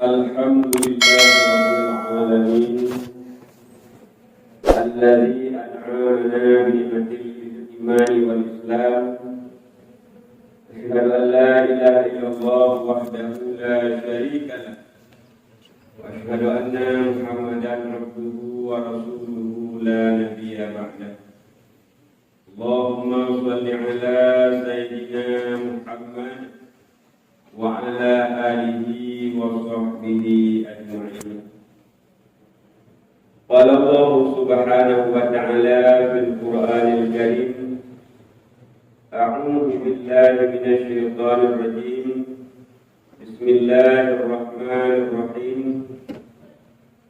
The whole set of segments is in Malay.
Alhamdulillahirabbil alamin alladzi an'amana bi ni'matil iman wal islam. Asyhadu an la ilaha illallah wahdahu la syarika lah wa asyhadu anna Muhammadan abduhu wa rasuluhu la nabiyya ba'dah. Allahumma shalli ala sayyidina Muhammad wa ala alihi wa sahbihi ajma'in. Qala Allah subhanahu wa ta'ala fil Qur'anil Karim, a'udzu billahi minasy syaithanir rajim. Bismillahirrahmanirrahim.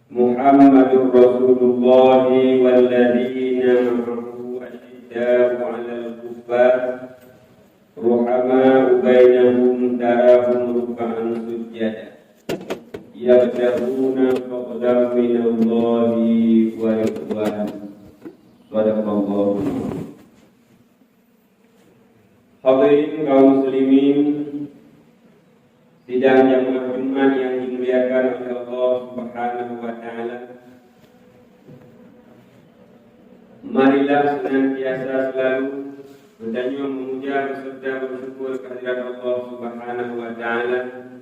Muhammadur Rasulullah walladzina ma'ahu asyidda'u 'alal kuffar ruhama'u bainahum tarahum ruk'an sujada yabtaguna fadlan minallahi wa ridwan. Shadaqallahu. Hadirin kaum muslimin, sidang jamaah Jumat yang dimuliakan oleh Allah Subhanahu wa taala. Marilah senantiasa selalu hendaknya memuja serta bersyukur kehadirat Allah Subhanahu wa taala.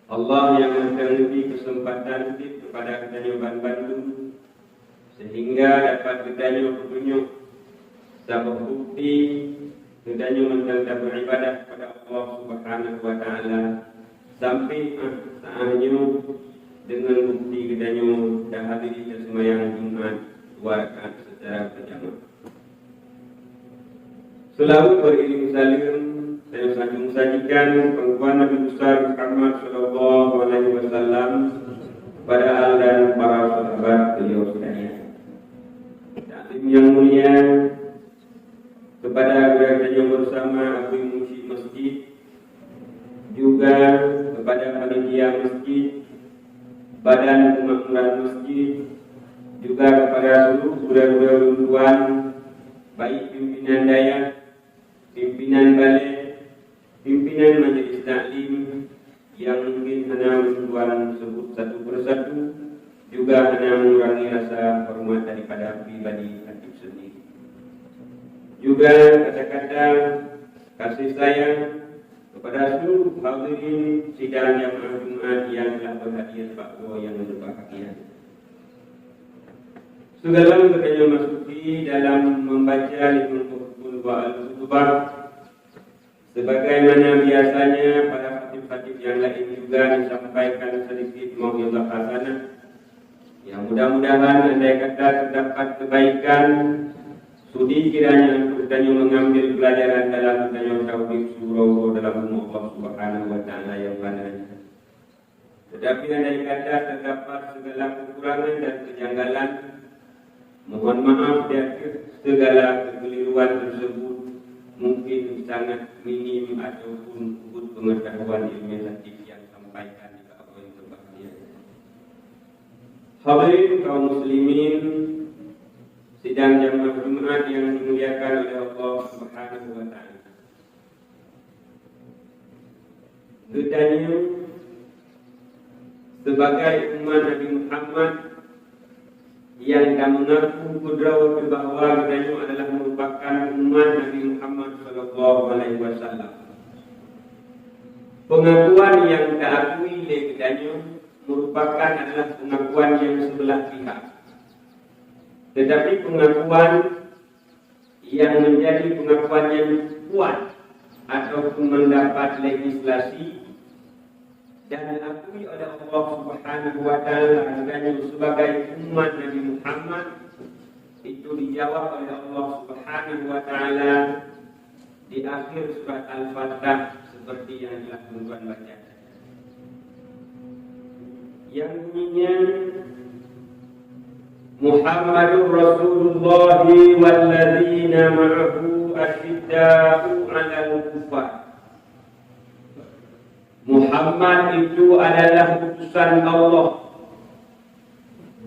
Allah yang memberi kesempatan kepada kita Bandung sehingga dapat kita petunjuk sabab bukti kita tentang beribadah kepada Allah Subhanahu wa taala sampai saatnya dengan bukti kita dah hadiri sembahyang Jumat 2 rakaat secara berjamaah. Selalu berilmu salim saya sajikan pengukuhan Nabi besar Muhammad sallallahu alaihi wasallam kepada al dan para sahabat beliau sekalian. Taklim yang mulia kepada gereja bersama Abu Musi Masjid, juga kepada panitia masjid, badan pemakmuran masjid, juga kepada seluruh guru-guru runtuhan, baik pimpinan daya, pimpinan balik, pimpinan majelis taklim yang mungkin hanya runtuhan sebut satu persatu, juga hanya mengurangi rasa hormat daripada pribadi hatib sendiri. Juga kata-kata kasih sayang kepada seluruh hadirin sidang jamaah Jumat yang telah berhadiah bakwa yang berbahagia. Segala kita masuki dalam membaca Limul Al-Khutbah sebagaimana biasanya pada khatib-khatib yang lain juga disampaikan sedikit mau'izah hasanah yang mudah-mudahan andai kata terdapat kebaikan, sudi kiranya kita mengambil pelajaran dalam kita tauhid surau dalam Allah Subhanahu wa taala yang panjang. Tetapi andai kata terdapat segala kekurangan dan kejanggalan, mohon maaf di segala kekeliruan tersebut mungkin sangat minim ataupun kubut pengetahuan ilmiah yang sampaikan di apa yang terbahagia. Hadirin kaum muslimin, sidang jamaah Jumat yang dimuliakan oleh Allah Subhanahu wa taala. Gedanya sebagai umat Nabi Muhammad yang dah mengaku kudrah bahawa kita adalah merupakan umat Nabi Muhammad sallallahu alaihi wasallam. Pengakuan yang tak akui oleh kita merupakan adalah pengakuan yang sebelah pihak. Tetapi pengakuan yang menjadi pengakuan yang kuat ataupun mendapat legislasi dan diakui oleh Allah Subhanahu wa taala sebagai umat Nabi Muhammad itu dijawab oleh Allah Subhanahu wa taala di akhir surat Al-Fatihah seperti yang telah tuan baca. Yang bunyinya Muhammadur Rasulullah walladzina ma'ahu asyidda'u 'alal kuffar. Muhammad itu adalah utusan Allah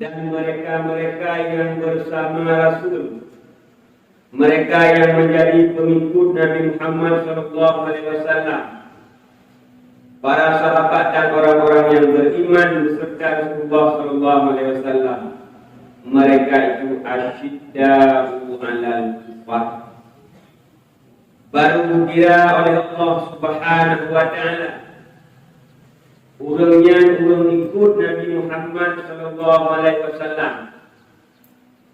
dan mereka-mereka yang bersama Rasul, mereka yang menjadi pengikut Nabi Muhammad SAW, para sahabat dan orang-orang yang beriman beserta Rasulullah sallallahu alaihi wasallam, mereka itu asyidda'u 'alal kufar. Baru dikira oleh Allah Subhanahu wa taala urangnya ikut Nabi Muhammad sallallahu alaihi wasallam,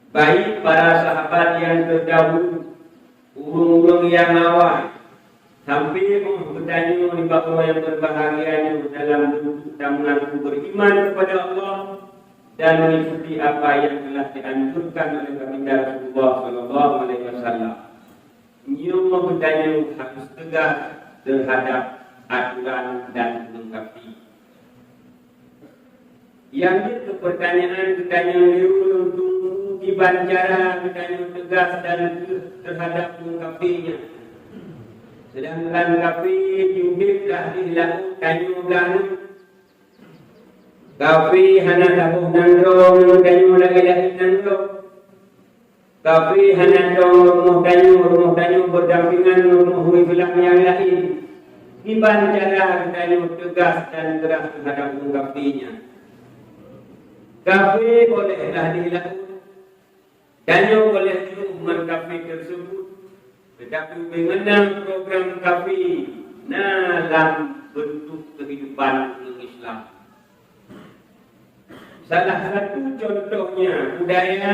baik para sahabat yang terdahulu, urang-urang yang awal, sampai bertanya di bawah yang berbahagianya dalam duduk dan mengaku beriman kepada Allah dan mengikuti apa yang telah dianjurkan oleh baginda Rasulullah sallallahu alaihi wasallam. Nyawa bertanya harus tegas terhadap aturan dan melengkapi. Yang itu pertanyaan belum tunggu dibancara, bertanya tegas dan terhadap melengkapinya. Sedangkan kafi jubik dah dilaku tanya belanu. Kafi hana tabuh nandro tanya lagi nandro. Kafi hana rumah tanya berdampingan rumah Islam yang lain. Dibancara tanya tegas dan keras terhadap melengkapinya. Kafi bolehlah dilaku. Tanya boleh umat kafi tersebut, tetapi mengenal program kafi dalam bentuk kehidupan Islam. Salah satu contohnya budaya,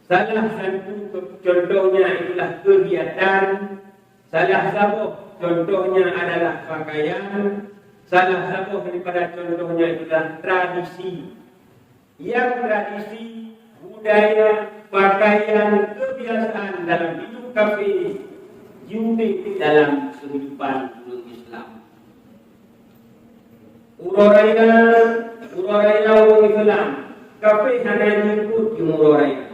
salah satu contohnya itulah kegiatan, salah satu contohnya adalah pakaian, salah satu daripada contohnya itulah tradisi. Yang tradisi, budaya, pakaian, kebiasaan dalam hidup kafe juga dalam kehidupan Islam. Uroraya orang Islam, kafe hanya ikut di uroraya.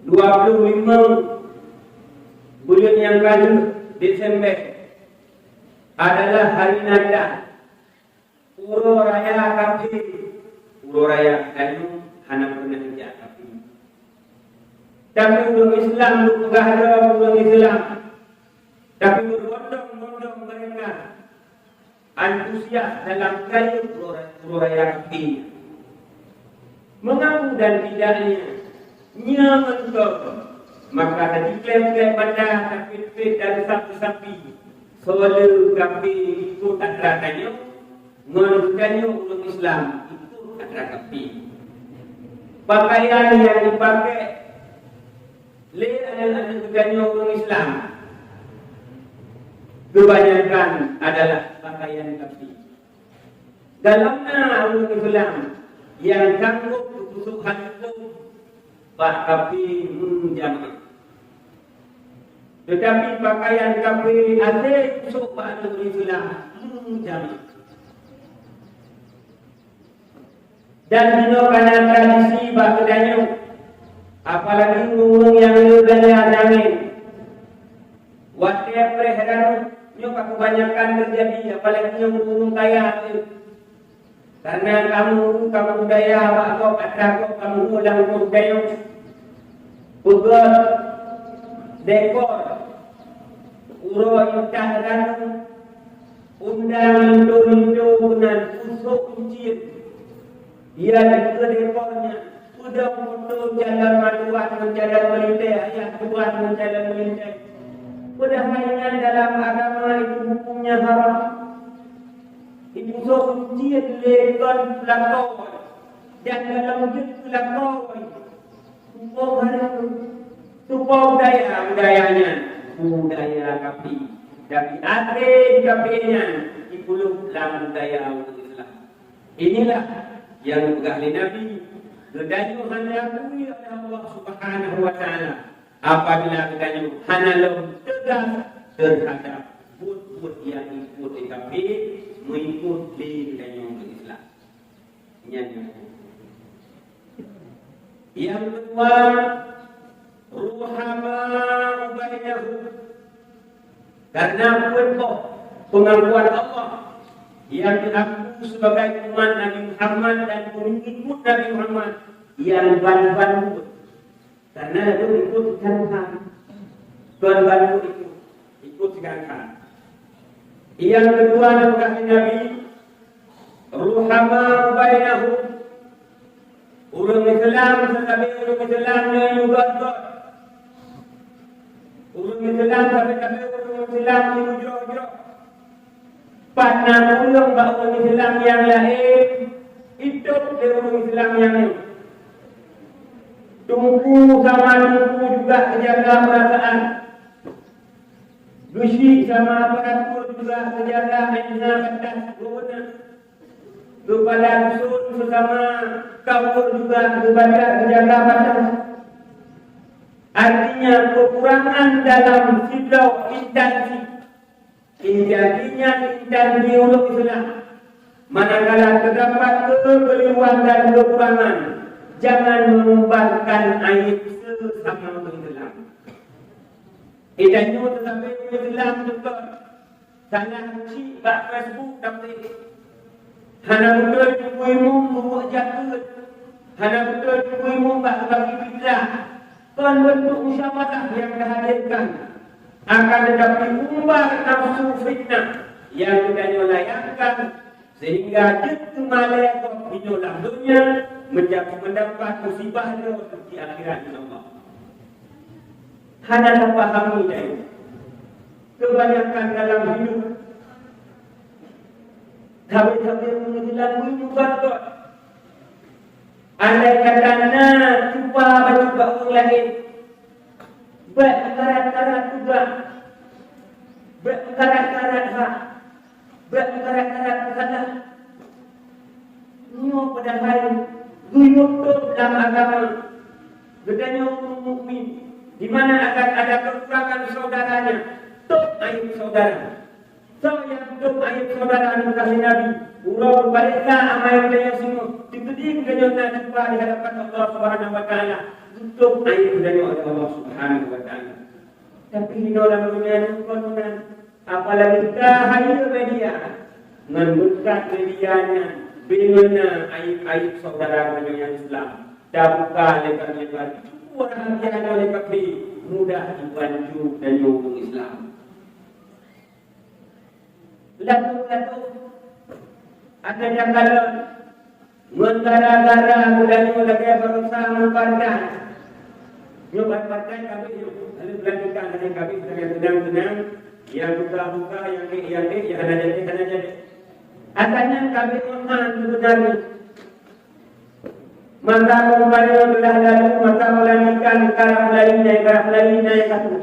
25 bulan yang lalu Desember adalah hari Natal. Uroraya kafe, uroraya kayu hanya pernah dijak kafe. Tapi orang Islam bukan ada orang Islam, tapi berbondong-bondong mereka antusias dalam kayu uroraya kafe. Mengaku dan tidaknya nyaman kau, maka tadi klaim-klaim pada tapi dan sapi-sapi soal kafe ikut atrakannya, menurutkannya orang Islam ikut atrakan. Pakaian yang dipakai adalah orang Islam, kebanyakan adalah pakaian kafi. Dalamnya orang Islam yang sanggup kebutuhan itu pak kafi jamaah. Tetapi pakaian kafi ada kusuk pak orang Islam jamaah. Dan dino karena tradisi pak kedanya, apalagi ngurung yang ludahnya jangan. Whatever heran, nyoba kebanyakan terjadi, apalagi yang ngurung kaya. Karena kamu budaya atau kata kamu ulang budaya, ugot dekor, uro intah dan undang indo dan usuk uncir. Dia juga dekornya. Sudah untuk jalan maduan menjalan melintai, ayat Tuhan menjalan melintai. Sudah mainan dalam agama itu hukumnya haram. Itu ujian lekon pelakau dan dalam wujud pelakau. Budayanya budaya kapi. Tapi ada kapinya di pulau dalam budaya Islam. Inilah yang ahli Nabi kedanya hanya akui oleh Allah Subhanahu wa taala apabila kedanya hanya tegas terhadap bud yang ikut tapi mengikut di kedanya Islam. Yang kedua, ruhama bainahu, karena pengakuan Allah yang diaku sebagai umat Nabi Muhammad dan pengikut Nabi Muhammad yang bantu karena itu ikut Tuhan itu ikut sekarang. Yang kedua nafkah Nabi ruhama bainahum. Orang Islam tetapi orang Islam yang juga orang Islam tetapi orang Islam yang hujrah-hujrah. Pada orang orang Islam yang lain hidup di orang Islam yang lain. Tunggu sama tunggu juga jaga perasaan. Dusi sama aparatur juga terjaga hanya batas guna. Kepada dusun sesama kaum juga terjaga batas. Artinya kekurangan dalam silau instansi. Injadinya instansi ulama Islam. Manakala terdapat kekeliruan dan kekurangan, jangan mengumbarkan aib sesama Islam. Idanyo tetapi Islam juga salah uci bak Facebook tapi hana betul kuimu buat jaket, hana betul kuimu bak bagi bid'ah. Kan bentuk musyawarah yang dihadirkan akan tetapi umbar nafsu fitnah yang idanyo layakkan sehingga jatuh malaikat hidup dunia mendapat musibah di akhirat Allah. Hana terpahami dari kebanyakan dalam hidup tapi menjelang bukan kok. Andai katanya cuba orang lain berkarat-karat juga berkarat-karat hak berkarat-karat salah nyo padahal guyup dalam agama gedanya mukmin di mana akan ada kekurangan saudaranya, tok aib saudara. So yang tok aib saudara kasih Nabi, urau baliklah amal yang semua. Diberi kenyona jumpa di hadapan Allah Subhanahu Wa Taala. Tok aib dari Allah Subhanahu Wa Taala. Tapi di dalam dunia konon, apalagi cahaya media, membuka medianya, bina aib saudara dunia Islam. Dapat lekat-lekat. Orang yang oleh kafir mudah dibantu dan nyokong Islam. Lalu ada yang kalau mentara-tara mudahnya lagi berusaha mempartai. Nyoba partai kami lalu melanjutkan dari kami sedang-sedang yang buka-buka yang ada jadi. Asalnya kami mohon sebenarnya. Maka kembali telah lalu maka melanjutkan karaf lainnya yang satu.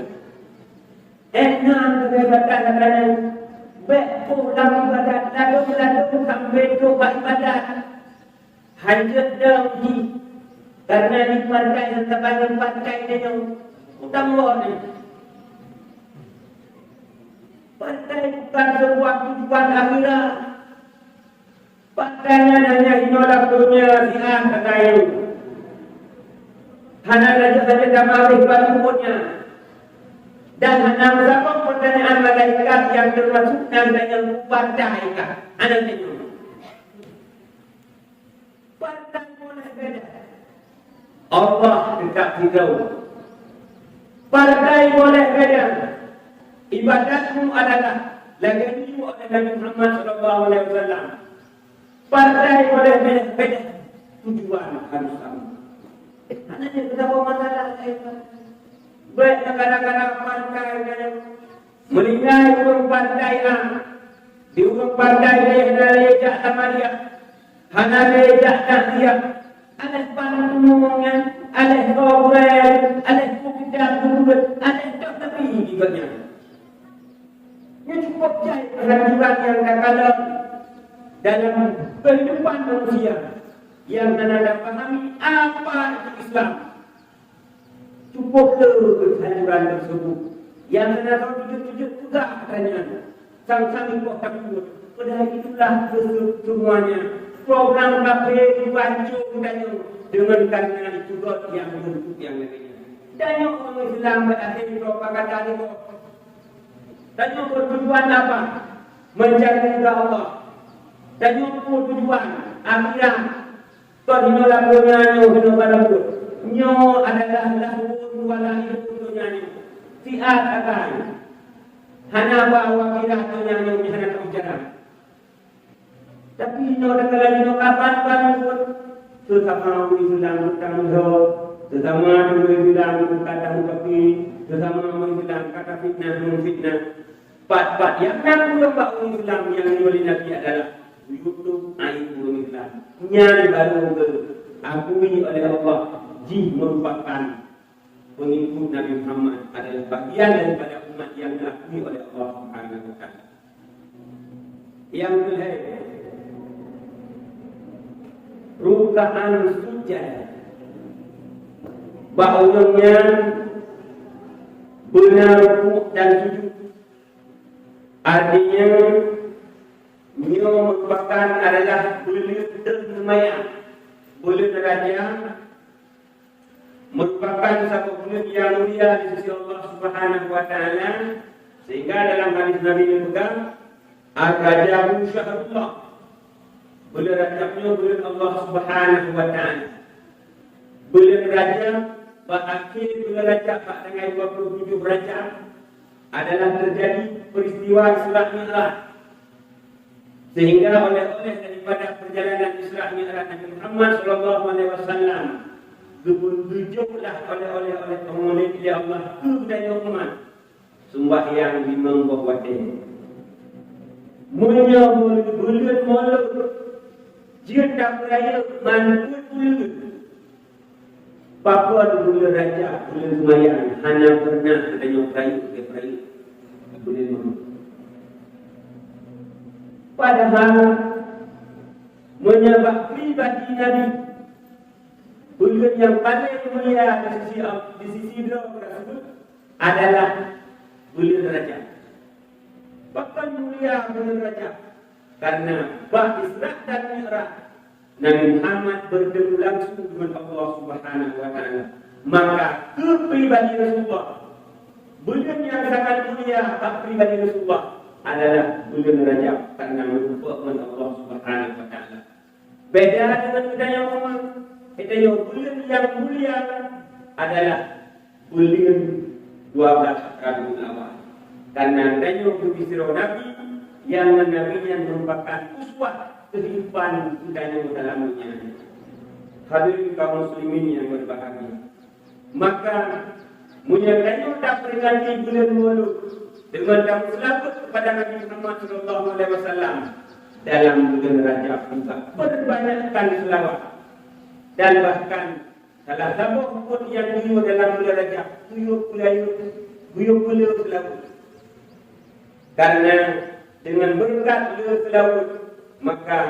Enam kebebasan katanya pulang ibadat lalu sampai coba ibadat hajat dahulu karena di partai sebagai partai dia utang ni. Partai bukan sebuah tujuan akhirat. Partainya hanya inolak dunia sihat kekayaan. Hanya saja damai bantuannya. Dan hanya beberapa pertanyaan malaikat yang termasuk dengan partai kah? Anak itu. Partai boleh beda. Allah tidak tahu. Partai boleh beda. Ibadatmu adalah lagimu oleh Nabi Muhammad SAW. Partai boleh beda-beda, tujuan harus sama. Hanya beberapa masalah baik negara-negara partai yang menilai urung partai di urung partai dia lejak sama dia, hanya lejak tak dia. Ada panungnya, ada korel, ada bukit bulat, ada tak tapi juga. Ini cukup jahit kehancuran yang terkadang dalam kehidupan manusia yang anda pahami apa itu Islam. Cukuplah kehancuran tersebut yang anda tahu tujuh-tujuh juga katanya sang-sang kok takut. Padahal itulah semuanya program KPU hancur katanya dengan karena itu yang bentuk yang lainnya. Dan yang orang Islam berarti propaganda itu. Dan yang bertujuan apa? Mencari ridha Allah. Dan yang tujuan akhirat. Kau dinolak dunia nyo balapur. Nyo adalah lahun wala hidup dunia nyo. Siat akan. Hana bawa akhirat dunia nyo hana Tapi no lagi no kapan pun sesama Islam tangguh, sesama Islam kata mukafi, sesama Islam kata fitnah. Pat yang nak lembak Islam yang diwali Nabi adalah YouTube aib Islam. Nyari baru akui oleh Allah, merupakan pengikut Nabi Muhammad adalah bagian daripada umat yang diakui oleh Allah Subhanahu wa taala. Yang kedua, rukaan sujud. Baunya benar rukuk dan sujud. Artinya dia merupakan adalah bulan tersemayang, bulan raja, merupakan satu bulan yang mulia di sisi Allah Subhanahu wa taala, sehingga dalam hadis Nabi juga Ar-Rajabu Syahrullah, bulan Rajabnya bulan Allah Subhanahu wa taala. Bulan Rajab berakhir bulan Rajab dengan 27 Rajab adalah terjadi peristiwa Isra Mi'raj. Sehingga oleh daripada perjalanan Isra Mi'raj Nabi Muhammad sallallahu alaihi wasallam dibunjuklah oleh pengulit ya Allah kepada umat sembahyang di menggah wadih. Munya bulan malam dia tak beraya manpun bulan. Papa bulan Rajab, bulan sembahyang, hana pernah adanya perayu bulan malam. Padahal menyebab pribadi Nabi bulan yang paling mulia di sisi beliau tersebut adalah bulan Rajab. Bahkan mulia bulan Rajab karena Isra dan Mi'raj Nabi Muhammad bertemu langsung dengan Allah Subhanahu wa taala. Maka kepribadi Rasulullah bulan yang sangat mulia pribadi Rasulullah adalah bulan Rajab karena merupakan Allah Subhanahu wa taala. Beda dengan budaya umat, budaya bulan yang mulia adalah bulan 12 Rabiul Awal. Karena adanya berbisiro Nabi yang nabinya merupakan uswah kehidupan budaya dalamnya. Hadirin kaum muslimin yang berbahagia. Maka menyatakan tak berganti bulan Mulut dengan kamu selamat kepada Nabi Muhammad sallallahu alaihi wasallam dalam bulan Rajab juga perbanyakkan selawat dan bahkan salah satu pun yang beliau dalam bulan Rajab beliau selawat karena dengan berkat beliau selawat maka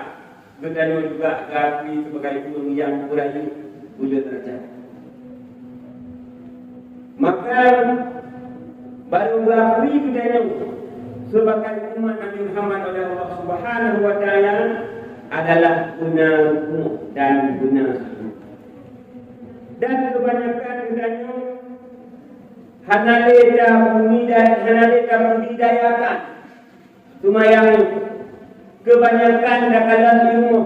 beliau juga diakui sebagai bulan yang berayu bulan Rajab. Maka baru diakui budaya sebagai umat Nabi Muhammad oleh Allah Subhanahu wa taala adalah guna dan guna sujud. Dan kebanyakan budaya hanaleta membidayakan sembahyang kebanyakan dalam ilmu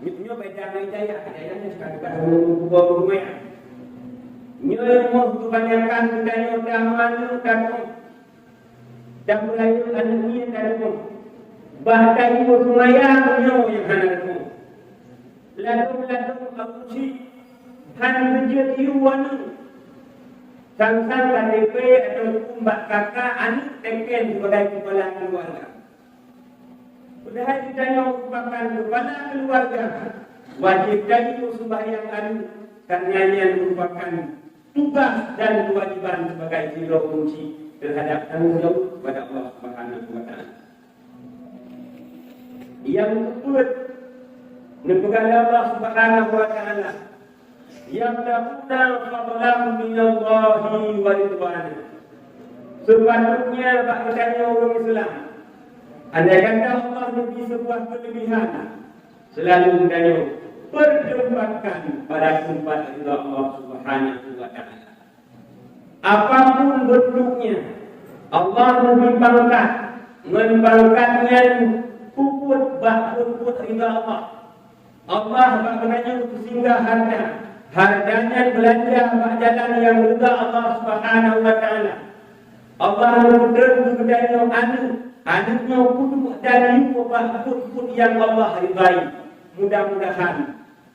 nyo beda hidayahnya sekarang rumah nyo ilmu kebanyakan budaya daman dan mulai anunya dan bahkan itu sembahyang nyo yang hanalmu lalu abuji han menjadi wanu sang-sang KTP atau mbak kakak anak teken sebagai kepala keluarga. Padahal kita yang merupakan kepala keluarga wajib dari sembahyang anu karenanya merupakan tugas dan kewajiban sebagai zero kunci terhadap tanggung jawab kepada Allah Subhanahu wa taala. Yang kedua, kepada Allah Subhanahu wa taala yamna'una fadlan minallahi wa ridwana. Sepatutnya bahasanya orang Islam andai kata Allah memberi sebuah kelebihan selalu bertanya berdempatkan pada tempat Allah Subhanahu wa taala. Apapun bentuknya Allah memberi pangkat menpangkatnya puput ridha Allah. Allah bagaimana singgah harganya belanja jalan yang ridha Allah Subhanahu wa taala. Allah memberi kepada anu anaknya kudu dan pun yang Allah ridai. Mudah-mudahan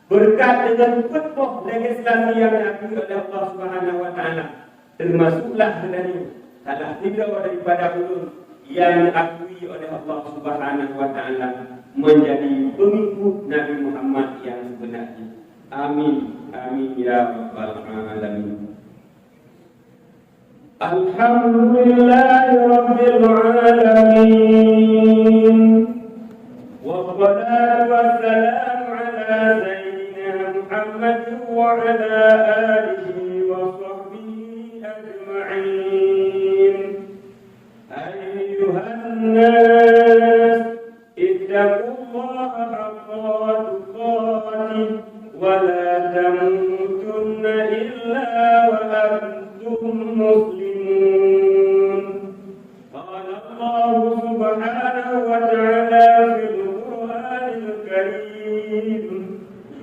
berkat dengan penuh legislasi yang diakui oleh Allah Subhanahu wa taala, termasuklah dari salah tidak daripada ulun yang diakui oleh Allah Subhanahu wa taala menjadi pengikut Nabi Muhammad yang sebenarnya. Amin. Amin ya rabbal alamin. Alhamdulillahi rabbil alamin. Wassalatu wassalamu ala sayyidina Muhammad wa ala alihi wa sahbihi ajma'in. Ayyuhan nas ittaqullaha haqqa tuqatih wa la tamutunna illa wa antum muslimun. Qala Allah subhanahu wa ta'ala fil Qur'anil Karim.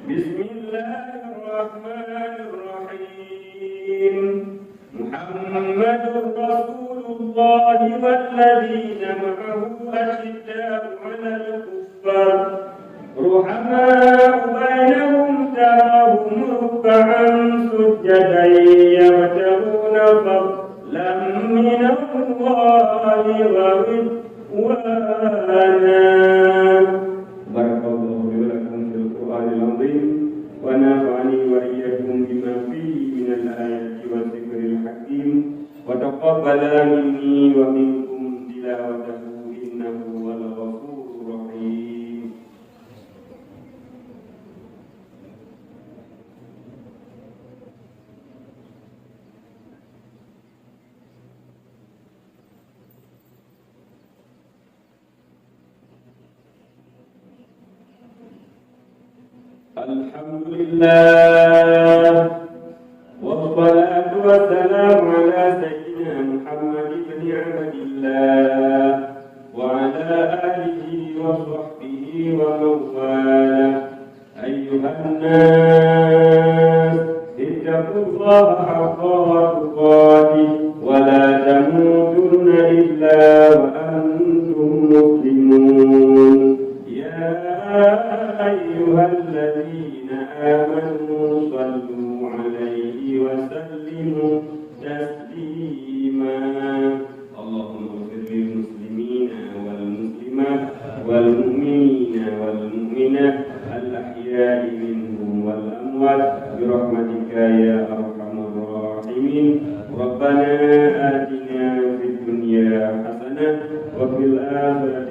Bismillahirrahmanirrahim. Muhammadur Rasulullah walladzina ma'ahu asyidda'u 'alal kuffar ruhama'u bainahum tarahum ruk'an sujjadan yabtaghuna fadlan minallahi wa ridwana. Barakallahu li wa lakum fil Qur'anil 'azim wa nafa'ani wa iyyakum bima fihi minal ayati wa dzikril hakim wa taqabbala minni wa minkum tilawatahu innahu wal ghafurur rahim. Alhamdulillah wassalatu wassalamu ala sayyidina Muhammad ibn Abdillah wa ala alihi wa sahbihi wa mawala. Ayyuhan nas ittaqullaha haqqa tuqatih wa la tamutunna illa wa antum muslimun. أيها الذين آمنوا صلوا عليه وسلموا تسليما. اللهم اغفر للمسلمين والمسلمات والمؤمنين والمؤمنات الأحياء منهم والأموات برحمتك يا أرحم الراحمين. ربنا آتنا في الدنيا حسنة وفي الآخرة